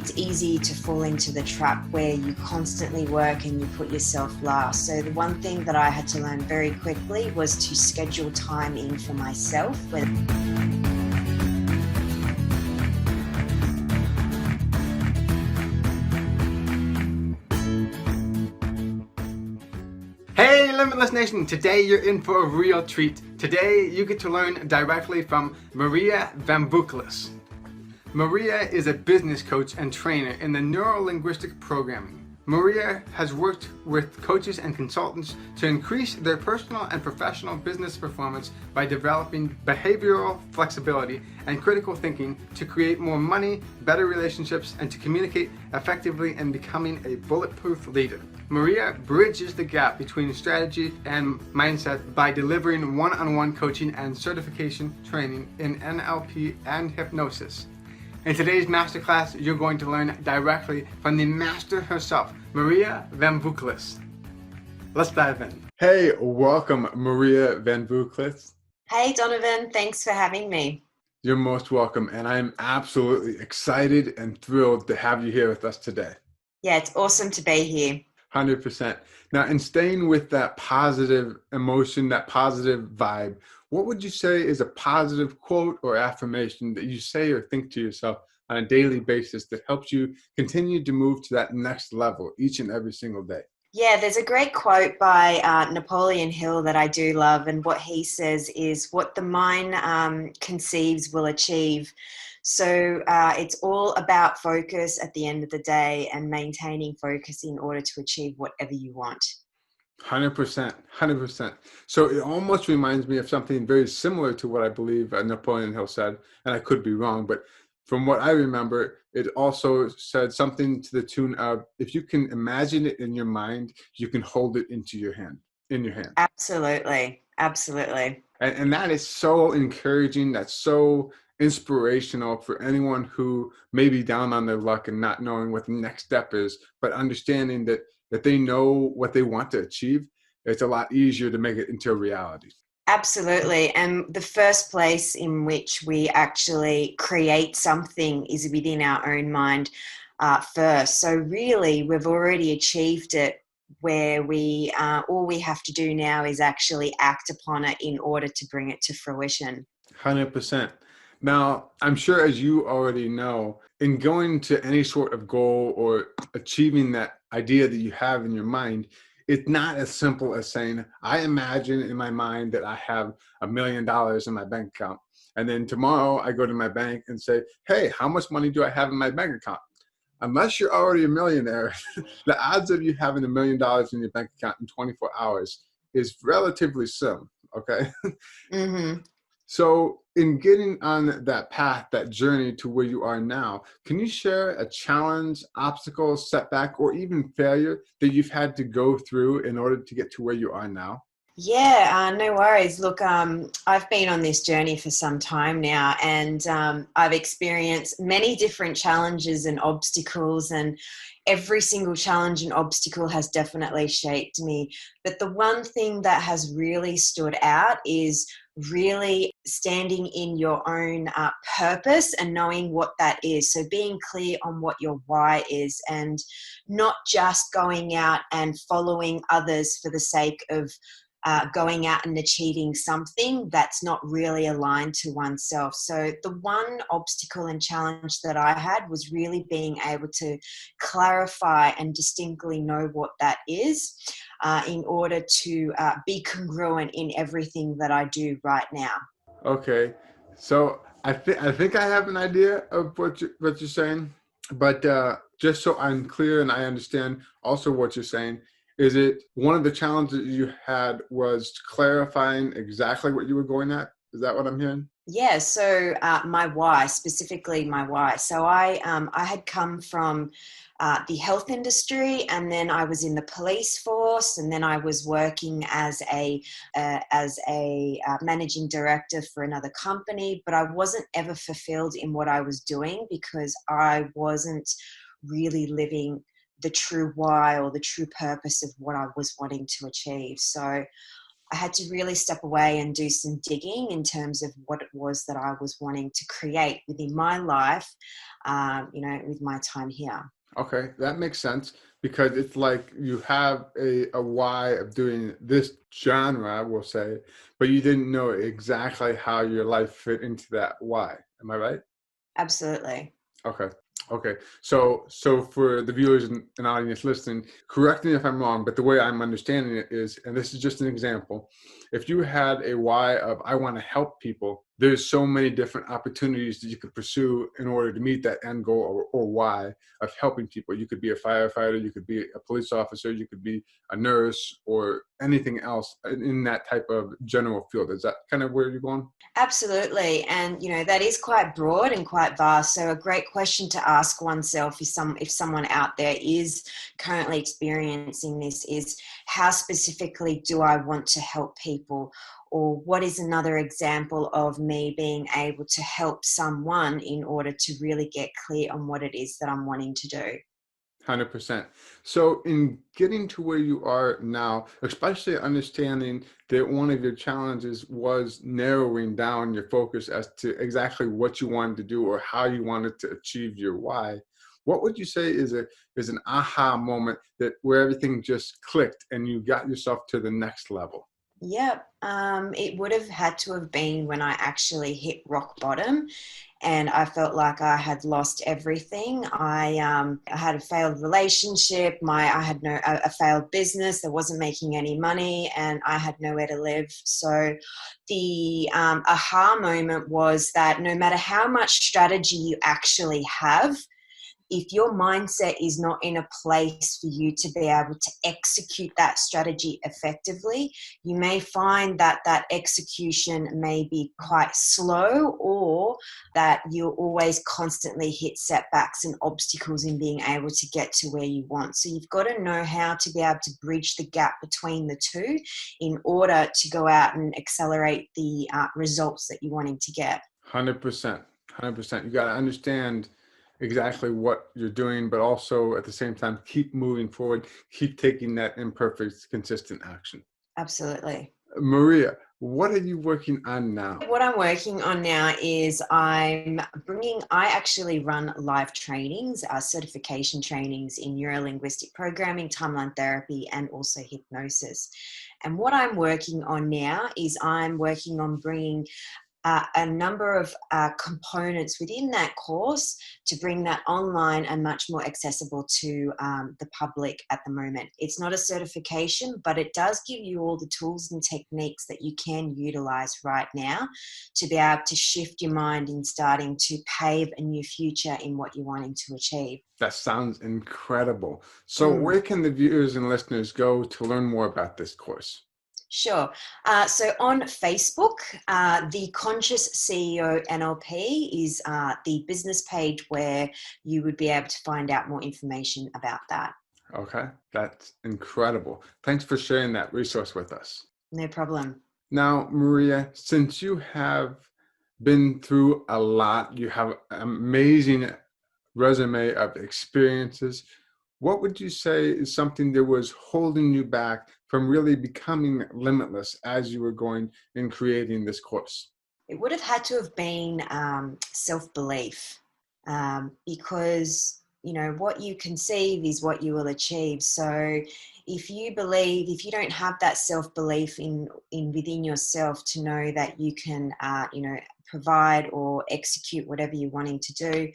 it's easy to fall into the trap where you constantly work and you put yourself last. So the one thing that I had to learn very quickly was to schedule time in for myself. Hey Limitless Nation, today you're in for a real treat. Today you get to learn directly from Maria Van Boekel's. Maria is a business coach and trainer in the neuro-linguistic programming. Maria has worked with coaches and consultants to increase their personal and professional business performance by developing behavioral flexibility and critical thinking to create more money, better relationships, and to communicate effectively and becoming a bulletproof leader. Maria bridges the gap between strategy and mindset by delivering one-on-one coaching and certification training in NLP and hypnosis. In today's masterclass, you're going to learn directly from the master herself, Maria Van Boekel's. Let's dive in. Hey, welcome, Maria Van Boekel's. Hey, Donovan, thanks for having me. You're most welcome, and I'm absolutely excited and thrilled to have you here with us today. Yeah, it's awesome to be here. 100%. Now, in staying with that positive emotion, that positive vibe, what would you say is a positive quote or affirmation that you say or think to yourself on a daily basis that helps you continue to move to that next level each and every single day? Yeah, there's a great quote by Napoleon Hill that I do love, and what he says is, what the mind conceives will achieve. So it's all about focus at the end of the day and maintaining focus in order to achieve whatever you want. 100%, 100%. So it almost reminds me of something very similar to what I believe Napoleon Hill said, and I could be wrong, but from what I remember, it also said something to the tune of, if you can imagine it in your mind, you can hold it in your hand. Absolutely, absolutely. And that is so encouraging. That's so inspirational for anyone who may be down on their luck and not knowing what the next step is, but understanding that they know what they want to achieve. It's a lot easier to make it into a reality. Absolutely. And the first place in which we actually create something is within our own mind first. So really, we've already achieved it, where we all we have to do now is actually act upon it in order to bring it to fruition. 100%. Now, I'm sure, as you already know, in going to any sort of goal or achieving that idea that you have in your mind, it's not as simple as saying, I imagine in my mind that I have $1 million in my bank account. And then tomorrow I go to my bank and say, hey, how much money do I have in my bank account? Unless you're already a millionaire, the odds of you having $1 million in your bank account in 24 hours is relatively slim, okay? Mm-hmm. So in getting on that path, that journey to where you are now, can you share a challenge, obstacle, setback, or even failure that you've had to go through in order to get to where you are now? Yeah, no worries. Look, I've been on this journey for some time now, and I've experienced many different challenges and obstacles, and every single challenge and obstacle has definitely shaped me. But the one thing that has really stood out is really standing in your own purpose and knowing what that is. So being clear on what your why is, and not just going out and following others for the sake of going out and achieving something that's not really aligned to oneself. So the one obstacle and challenge that I had was really being able to clarify and distinctly know what that is in order to be congruent in everything that I do right now. Okay, so I think I have an idea of what you're saying, but just so I'm clear and I understand also what you're saying, is it one of the challenges you had was clarifying exactly what you were going at? Is that what I'm hearing? Yeah, so my why, specifically my why. So I had come from the health industry, and then I was in the police force, and then I was working as a managing director for another company. But I wasn't ever fulfilled in what I was doing because I wasn't really living the true why or the true purpose of what I was wanting to achieve. So I had to really step away and do some digging in terms of what it was that I was wanting to create within my life, with my time here. Okay, that makes sense because it's like you have a why of doing this genre, we'll say, but you didn't know exactly how your life fit into that why. Am I right? Absolutely. Okay. Okay. So for the viewers and audience listening, correct me if I'm wrong, but the way I'm understanding it is, and this is just an example, if you had a why of I want to help people, there's so many different opportunities that you could pursue in order to meet that end goal or why of helping people. You could be a firefighter, you could be a police officer, you could be a nurse or anything else in that type of general field. Is that kind of where you're going? Absolutely. And, that is quite broad and quite vast. So a great question to ask oneself is if someone out there is currently experiencing this is how specifically do I want to help people? Or what is another example of me being able to help someone in order to really get clear on what it is that I'm wanting to do? 100%. So, in getting to where you are now, especially understanding that one of your challenges was narrowing down your focus as to exactly what you wanted to do or how you wanted to achieve your why, what would you say is an aha moment that where everything just clicked and you got yourself to the next level? Yep. It would have had to have been when I actually hit rock bottom and I felt like I had lost everything. I had a failed relationship. I had a failed business that wasn't making any money, and I had nowhere to live. So the aha moment was that no matter how much strategy you actually have, if your mindset is not in a place for you to be able to execute that strategy effectively, you may find that that execution may be quite slow, or that you'll always constantly hit setbacks and obstacles in being able to get to where you want. So you've got to know how to be able to bridge the gap between the two in order to go out and accelerate the results that you're wanting to get. 100%. 100%. You got to understand exactly what you're doing, but also at the same time, keep moving forward, keep taking that imperfect, consistent action. Absolutely. Maria, what are you working on now? What I'm working on now is I actually run live trainings, certification trainings in neuro-linguistic programming, timeline therapy, and also hypnosis. And what I'm working on now is I'm working on bringing a number of components within that course to bring that online and much more accessible to the public at the moment. It's not a certification, but it does give you all the tools and techniques that you can utilize right now to be able to shift your mind in starting to pave a new future in what you're wanting to achieve. That sounds incredible. So, Mm. where can the viewers and listeners go to learn more about this course? Sure. So on Facebook, the Conscious CEO NLP is the business page where you would be able to find out more information about that. Okay, that's incredible. Thanks for sharing that resource with us. No problem. Now, Maria, since you have been through a lot, you have an amazing resume of experiences. What would you say is something that was holding you back from really becoming limitless as you were going and creating this course? It would have had to have been self-belief, because what you conceive is what you will achieve. So if you don't have that self-belief in within yourself to know that you can provide or execute whatever you're wanting to do,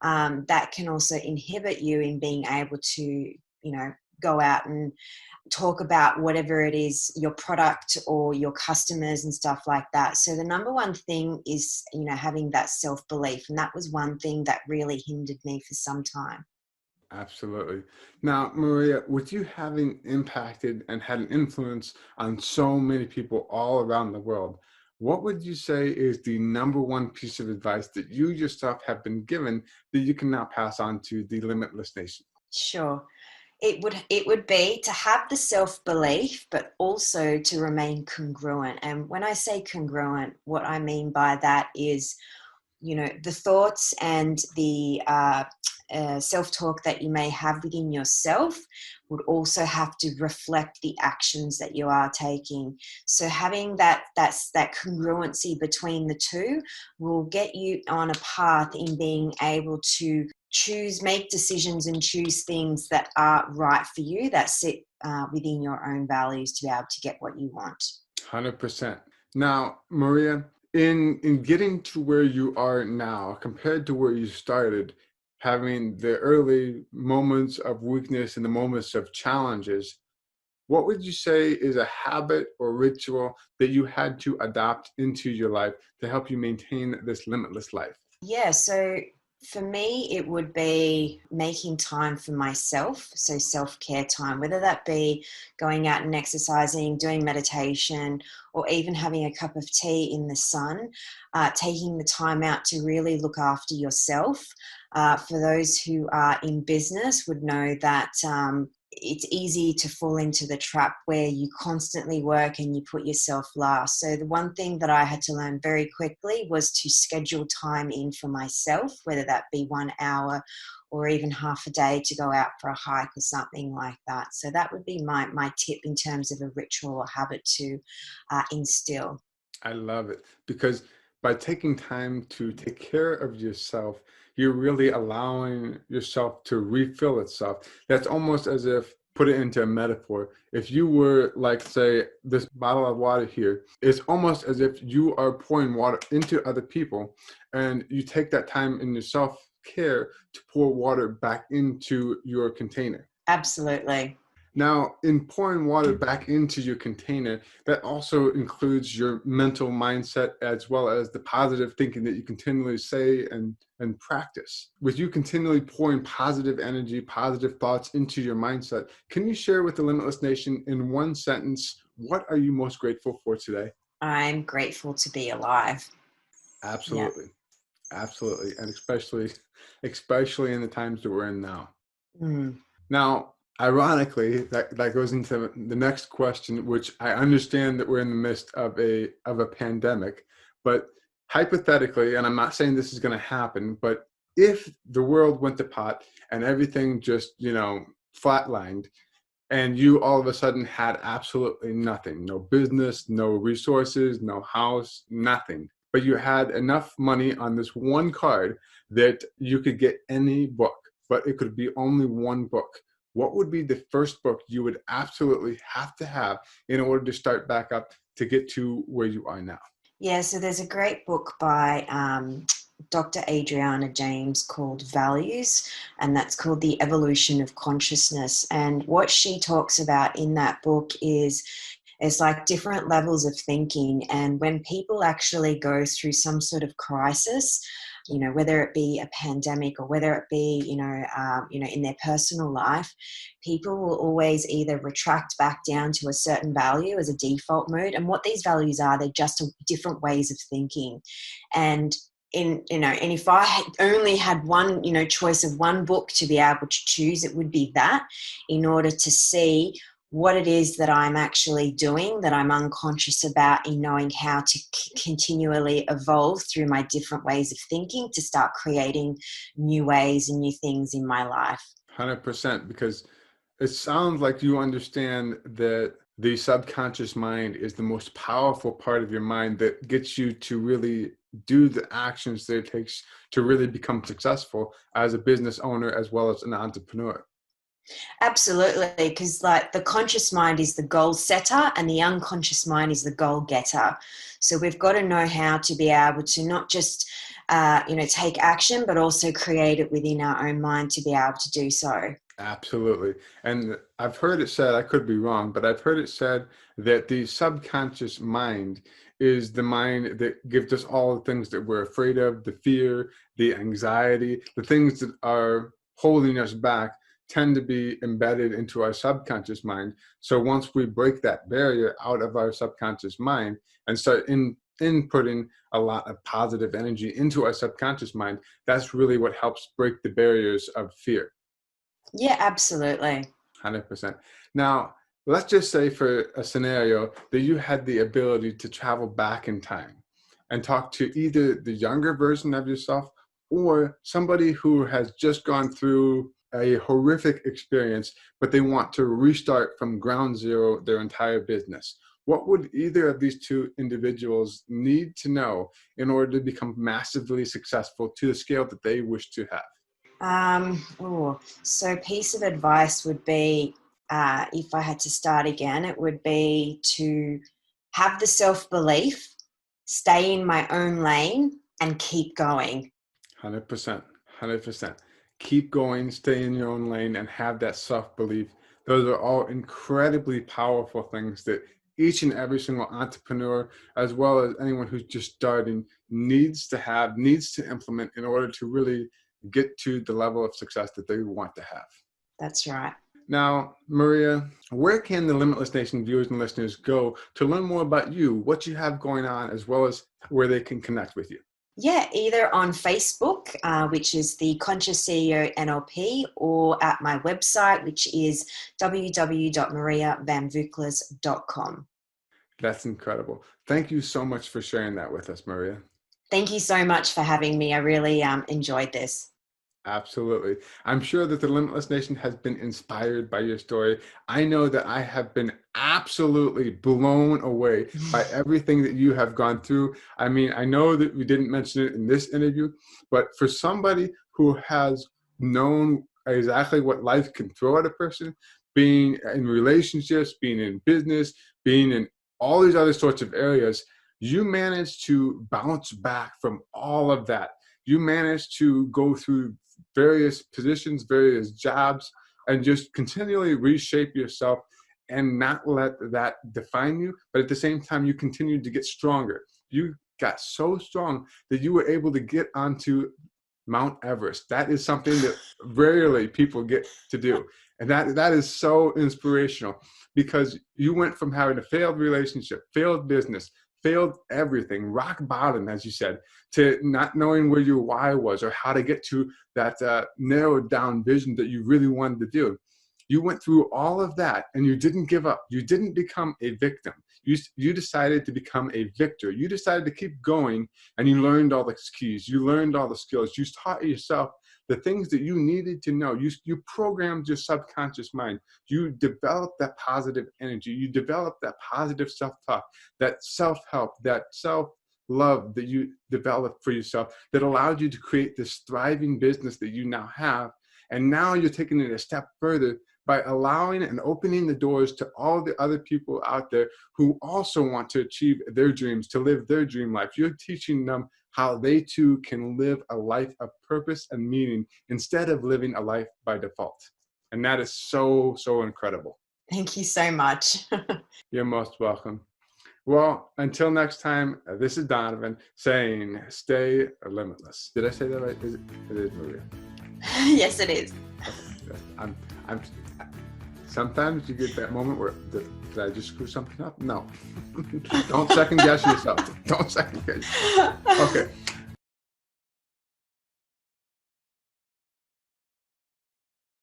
that can also inhibit you in being able to go out and talk about whatever it is, your product or your customers and stuff like that. So the number one thing is, having that self-belief. And that was one thing that really hindered me for some time. Absolutely. Now, Maria, with you having impacted and had an influence on so many people all around the world, what would you say is the number one piece of advice that you yourself have been given that you can now pass on to the Limitless Nation? Sure. It would be to have the self-belief, but also to remain congruent. And when I say congruent, what I mean by that is the thoughts and the self-talk that you may have within yourself would also have to reflect the actions that you are taking. So having that congruency between the two will get you on a path in being able to make decisions and choose things that are right for you, that sit within your own values to be able to get what you want. 100%. Now, Maria, in getting to where you are now, compared to where you started, having the early moments of weakness and the moments of challenges, what would you say is a habit or ritual that you had to adopt into your life to help you maintain this limitless life? Yeah, so for me, it would be making time for myself. So self-care time, whether that be going out and exercising, doing meditation, or even having a cup of tea in the sun, taking the time out to really look after yourself. For those who are in business would know that it's easy to fall into the trap where you constantly work and you put yourself last. So the one thing that I had to learn very quickly was to schedule time in for myself, whether that be 1 hour or even half a day to go out for a hike or something like that. So that would be my tip in terms of a ritual or habit to instill. I love it, because by taking time to take care of yourself, you're really allowing yourself to refill itself. That's almost as if, put it into a metaphor, if you were like, say, this bottle of water here, it's almost as if you are pouring water into other people, and you take that time in your self care to pour water back into your container. Absolutely. Now, in pouring water back into your container, that also includes your mental mindset as well as the positive thinking that you continually say and practice. With you continually pouring positive energy, positive thoughts into your mindset, can you share with the Limitless Nation in one sentence, what are you most grateful for today? I'm grateful to be alive. Yeah. Absolutely. Absolutely. And especially in the times that we're in now. Mm. Now, ironically, that goes into the next question, which I understand that we're in the midst of a pandemic, but hypothetically, and I'm not saying this is going to happen, but if the world went to pot and everything just, flatlined, and you all of a sudden had absolutely nothing, no business, no resources, no house, nothing, but you had enough money on this one card that you could get any book, but it could be only one book. What would be the first book you would absolutely have to have in order to start back up to get to where you are now? Yeah, so there's a great book by Dr. Adriana James called Values, and that's called The Evolution of Consciousness. And what she talks about in that book is it's like different levels of thinking. And when people actually go through some sort of crisis, whether it be a pandemic or whether it be, in their personal life, people will always either retract back down to a certain value as a default mode. And what these values are, they're just different ways of thinking. And and if I had only had one, choice of one book to be able to choose, it would be that, in order to see what it is that I'm actually doing, that I'm unconscious about, in knowing how to continually evolve through my different ways of thinking to start creating new ways and new things in my life. 100%, because it sounds like you understand that the subconscious mind is the most powerful part of your mind that gets you to really do the actions that it takes to really become successful as a business owner as well as an entrepreneur. Absolutely, because like the conscious mind is the goal setter and the unconscious mind is the goal getter. So we've got to know how to be able to not just take action, but also create it within our own mind to be able to do so. Absolutely. And I've heard it said, I could be wrong, but I've heard it said that the subconscious mind is the mind that gives us all the things that we're afraid of, the fear, the anxiety, the things that are holding us back tend to be embedded into our subconscious mind. So once we break that barrier out of our subconscious mind and start inputting a lot of positive energy into our subconscious mind, that's really what helps break the barriers of fear. Yeah, absolutely. 100%. Now, let's just say for a scenario that you had the ability to travel back in time. and talk to either the younger version of yourself or somebody who has just gone through a horrific experience, but they want to restart from ground zero their entire business? What would either of these two individuals need to know in order to become massively successful to the scale that they wish to have? So piece of advice would be, if I had to start again, it would be to have the self-belief, stay in my own lane, and keep going. 100%. Keep going, stay in your own lane, and have that self-belief. Those are all incredibly powerful things that each and every single entrepreneur, as well as anyone who's just starting, needs to implement in order to really get to the level of success that they want to have. That's right. Now, Maria, where can the Limitless Nation viewers and listeners go to learn more about you, what you have going on, as well as where they can connect with you? Yeah, either on Facebook, which is the Conscious CEO NLP, or at my website, which is www.mariavanvukeles.com. That's incredible. Thank you so much for sharing that with us, Maria. Thank you so much for having me. I really enjoyed this. Absolutely. I'm sure that the Limitless Nation has been inspired by your story. I know that I have been absolutely blown away by everything that you have gone through. I mean, I know that we didn't mention it in this interview, but for somebody who has known exactly what life can throw at a person, being in relationships, being in business, being in all these other sorts of areas, you managed to bounce back from all of that. You managed to go through various positions, various jobs, and just continually reshape yourself and not let that define you. But at the same time, you continued to get stronger. You got so strong that you were able to get onto Mount Everest. That is something that rarely people get to do. And that is so inspirational, because you went from having a failed relationship, failed business, failed everything, rock bottom, as you said, to not knowing where your why was or how to get to that narrowed down vision that you really wanted to do. You went through all of that and you didn't give up. You didn't become a victim. You decided to become a victor. You decided to keep going, and you learned all the keys. You learned all the skills. You taught yourself the things that you needed to know. You programmed your subconscious mind. You developed that positive energy. You developed that positive self-talk, that self-help, that self-love that you developed for yourself that allowed you to create this thriving business that you now have. And now you're taking it a step further by allowing and opening the doors to all the other people out there who also want to achieve their dreams, to live their dream life. You're teaching them how they too can live a life of purpose and meaning instead of living a life by default. And that is so, so incredible. Thank you so much. You're most welcome. Well, until next time, this is Donovan saying, stay limitless. Did I say that right? It is Maria. Yes, it is. I'm sometimes you get that moment where, did I just screw something up? No. Don't second guess yourself. Don't second guess yourself. Okay.